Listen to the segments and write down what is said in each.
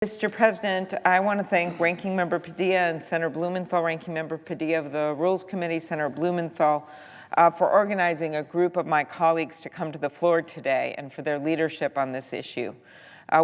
Mr. President, I want to thank Ranking Member Padilla and Senator Blumenthal, Ranking Member Padilla of the Rules Committee, Senator Blumenthal, for organizing a group of my colleagues to come to the floor today and for their leadership on this issue.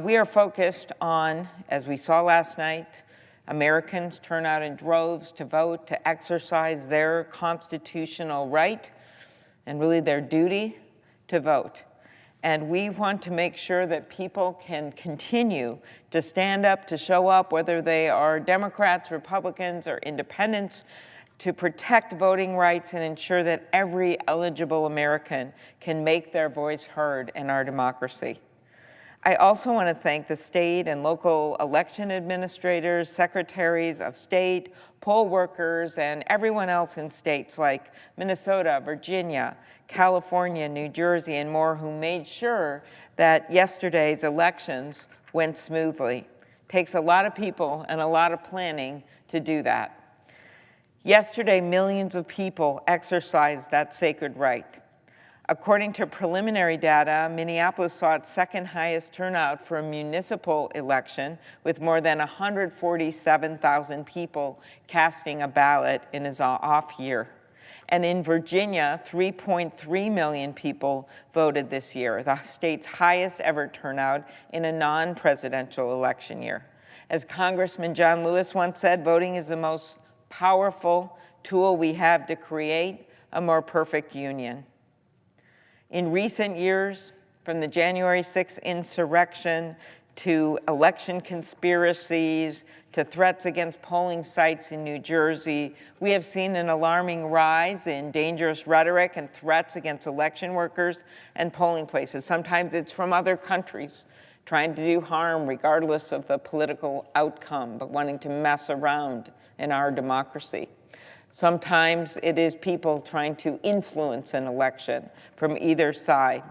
We are focused on, as we saw last night, Americans turn out in droves to vote, to exercise their constitutional right and really their duty to vote. And we want to make sure that people can continue to stand up, to show up, whether they are Democrats, Republicans, or independents, to protect voting rights and ensure that every eligible American can make their voice heard in our democracy. I also want to thank the state and local election administrators, secretaries of state, poll workers, and everyone else in states like Minnesota, Virginia, California, New Jersey, and more who made sure that yesterday's elections went smoothly. It takes a lot of people and a lot of planning to do that. Yesterday, millions of people exercised that sacred right. According to preliminary data, Minneapolis saw its second highest turnout for a municipal election, with more than 147,000 people casting a ballot in its off year. And in Virginia, 3.3 million people voted this year, the state's highest ever turnout in a non-presidential election year. As Congressman John Lewis once said, voting is the most powerful tool we have to create a more perfect union. In recent years, from the January 6th insurrection to election conspiracies to threats against polling sites in New Jersey, we have seen an alarming rise in dangerous rhetoric and threats against election workers and polling places. Sometimes it's from other countries trying to do harm regardless of the political outcome, but wanting to mess around in our democracy. Sometimes it is people trying to influence an election from either side.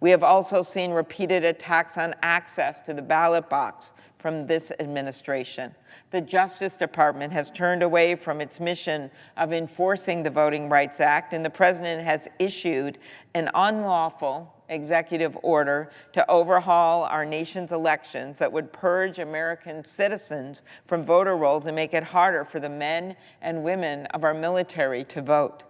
We have also seen repeated attacks on access to the ballot box from this administration. The Justice Department has turned away from its mission of enforcing the Voting Rights Act, and the President has issued an unlawful executive order to overhaul our nation's elections that would purge American citizens from voter rolls and make it harder for the men and women of our military to vote.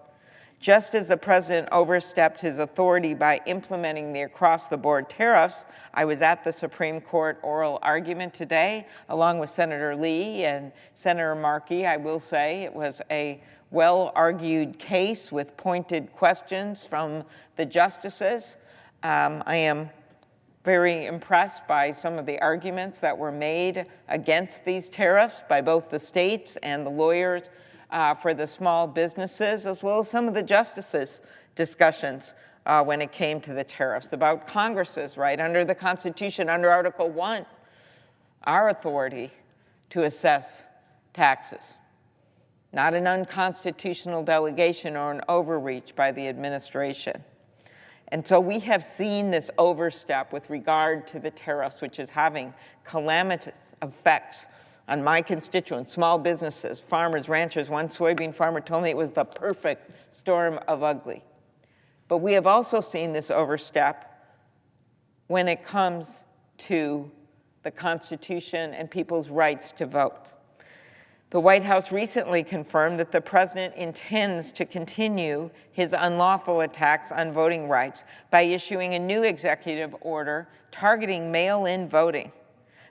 Just as the President overstepped his authority by implementing the across-the-board tariffs, I was at the Supreme Court oral argument today, along with Senator Lee and Senator Markey. I will say it was a well-argued case with pointed questions from the justices. I am very impressed by some of the arguments that were made against these tariffs by both the states and the lawyers for the small businesses, as well as some of the justices' discussions when it came to the tariffs, about Congress's right under the Constitution, under Article 1, our authority to assess taxes, not an unconstitutional delegation or an overreach by the administration. And so we have seen this overstep with regard to the tariffs, which is having calamitous effects on my constituents, small businesses, farmers, ranchers. One soybean farmer told me it was the perfect storm of ugly. But we have also seen this overstep when it comes to the Constitution and people's rights to vote. The White House recently confirmed that the President intends to continue his unlawful attacks on voting rights by issuing a new executive order targeting mail-in voting.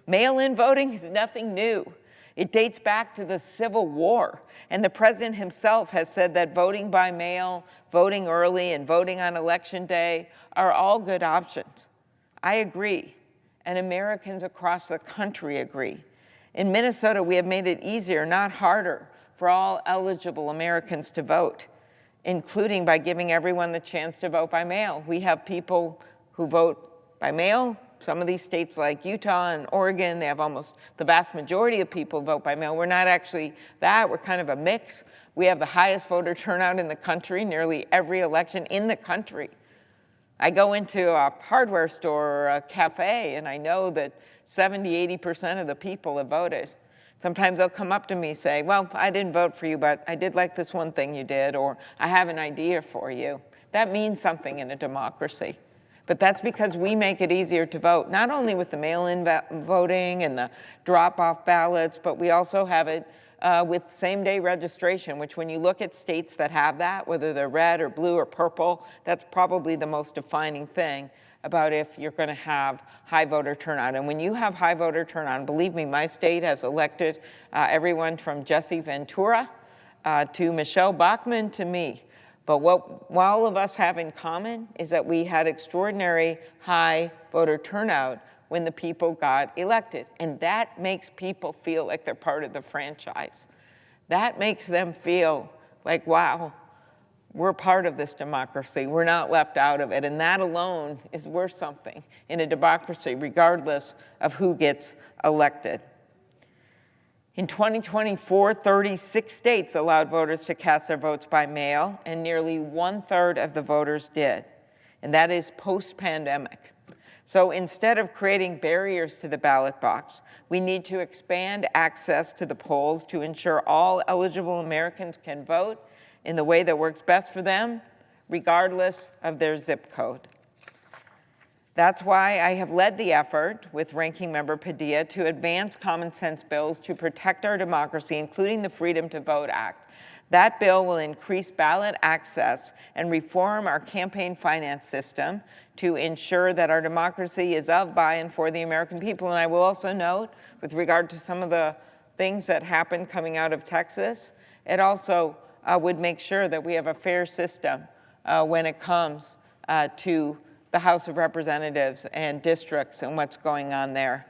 Mail-in voting is nothing new. It dates back to the Civil War, and the President himself has said that voting by mail, voting early, and voting on Election Day are all good options. I agree, and Americans across the country agree. In Minnesota, we have made it easier, not harder, for all eligible Americans to vote, including by giving everyone the chance to vote by mail. We have people who vote by mail. Some of these states like Utah and Oregon, they have almost the vast majority of people vote by mail. We're not actually that. We're kind of a mix. We have the highest voter turnout in the country, nearly every election in the country. I go into a hardware store or a cafe, and I know that 70–80% of the people have voted. Sometimes they'll come up to me and say, well, I didn't vote for you, but I did like this one thing you did, or I have an idea for you. That means something in a democracy. But that's because we make it easier to vote, not only with the mail-in voting and the drop-off ballots, but we also have it with same-day registration, which when you look at states that have that, whether they're red or blue or purple, that's probably the most defining thing about if you're going to have high voter turnout. And when you have high voter turnout, believe me, my state has elected everyone from Jesse Ventura to Michelle Bachmann to me. But what all of us have in common is that we had extraordinary high voter turnout when the people got elected. And that makes people feel like they're part of the franchise. That makes them feel like, wow, we're part of this democracy. We're not left out of it. And that alone is worth something in a democracy, regardless of who gets elected. In 2024, 36 states allowed voters to cast their votes by mail, and nearly 1/3 of the voters did. And that is post-pandemic. So instead of creating barriers to the ballot box, we need to expand access to the polls to ensure all eligible Americans can vote in the way that works best for them, regardless of their zip code. That's why I have led the effort with Ranking Member Padilla to advance common sense bills to protect our democracy, including the Freedom to Vote Act. That bill will increase ballot access and reform our campaign finance system to ensure that our democracy is of, by, and for the American people. And I will also note, with regard to some of the things that happened coming out of Texas, it also would make sure that we have a fair system when it comes to the House of Representatives and districts and what's going on there.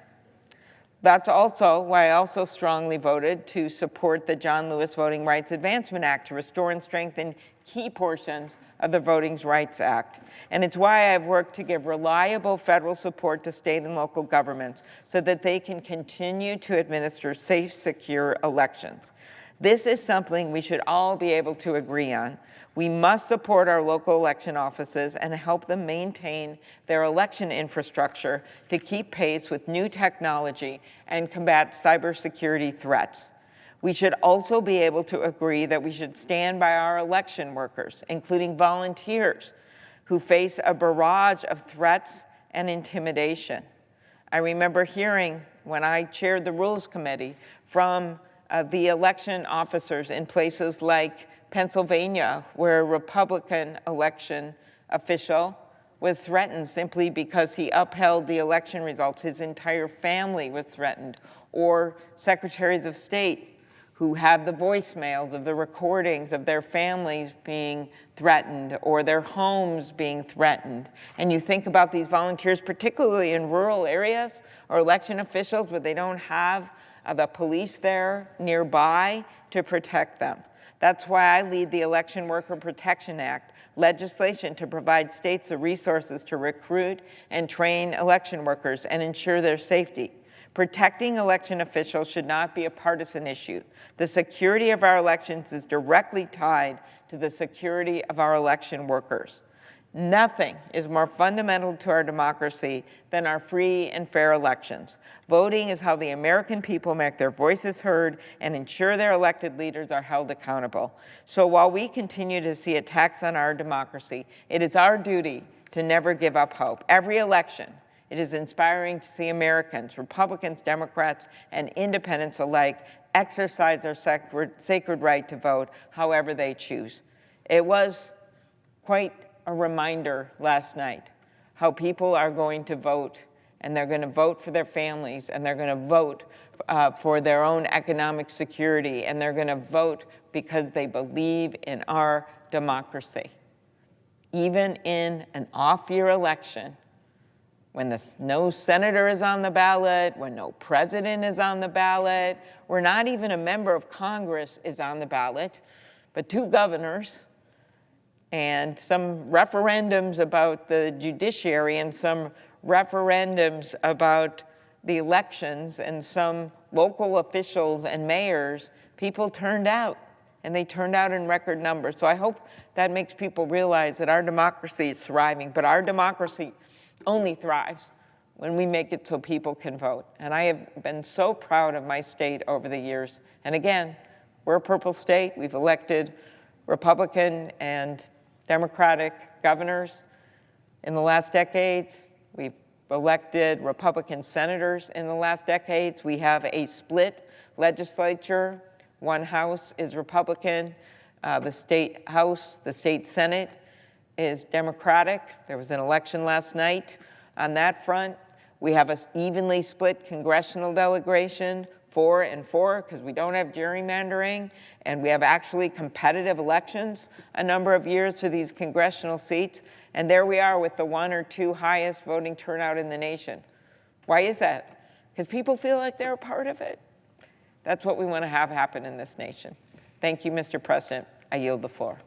That's also why I also strongly voted to support the John Lewis Voting Rights Advancement Act to restore and strengthen key portions of the Voting Rights Act. And it's why I've worked to give reliable federal support to state and local governments so that they can continue to administer safe, secure elections. This is something we should all be able to agree on. We must support our local election offices and help them maintain their election infrastructure to keep pace with new technology and combat cybersecurity threats. We should also be able to agree that we should stand by our election workers, including volunteers, who face a barrage of threats and intimidation. I remember hearing, when I chaired the Rules Committee, from the election officers in places like Pennsylvania, where a Republican election official was threatened simply because he upheld the election results. His entire family was threatened. Or secretaries of state who have the voicemails of the recordings of their families being threatened or their homes being threatened. And you think about these volunteers, particularly in rural areas or election officials where they don't have the police there nearby to protect them. That's why I lead the Election Worker Protection Act, legislation to provide states the resources to recruit and train election workers and ensure their safety. Protecting election officials should not be a partisan issue. The security of our elections is directly tied to the security of our election workers. Nothing is more fundamental to our democracy than our free and fair elections. Voting is how the American people make their voices heard and ensure their elected leaders are held accountable. So while we continue to see attacks on our democracy, it is our duty to never give up hope. Every election, it is inspiring to see Americans, Republicans, Democrats, and independents alike exercise their sacred right to vote however they choose. It was quite a reminder last night how people are going to vote, and they're going to vote for their families, and they're going to vote for their own economic security, and they're going to vote because they believe in our democracy. Even in an off-year election, when no senator is on the ballot, when no president is on the ballot, where not even a member of Congress is on the ballot, but 2 governors, and some referendums about the judiciary and some referendums about the elections and some local officials and mayors, people turned out, and they turned out in record numbers. So I hope that makes people realize that our democracy is thriving, but our democracy only thrives when we make it so people can vote. And I have been so proud of my state over the years. And again, we're a purple state. We've elected Republican and Democratic governors. In the last decades, we've elected Republican senators. In the last decades, we have a split legislature. One house is Republican, the state house, the state Senate is Democratic. There was an election last night on that front. We have an evenly split congressional delegation, 4 and 4, because we don't have gerrymandering, and we have actually competitive elections a number of years for these congressional seats. And there we are with the 1 or 2 highest voting turnout in the nation. Why is that? Because people feel like they're a part of it. That's what we want to have happen in this nation. Thank you, Mr. President. I yield the floor.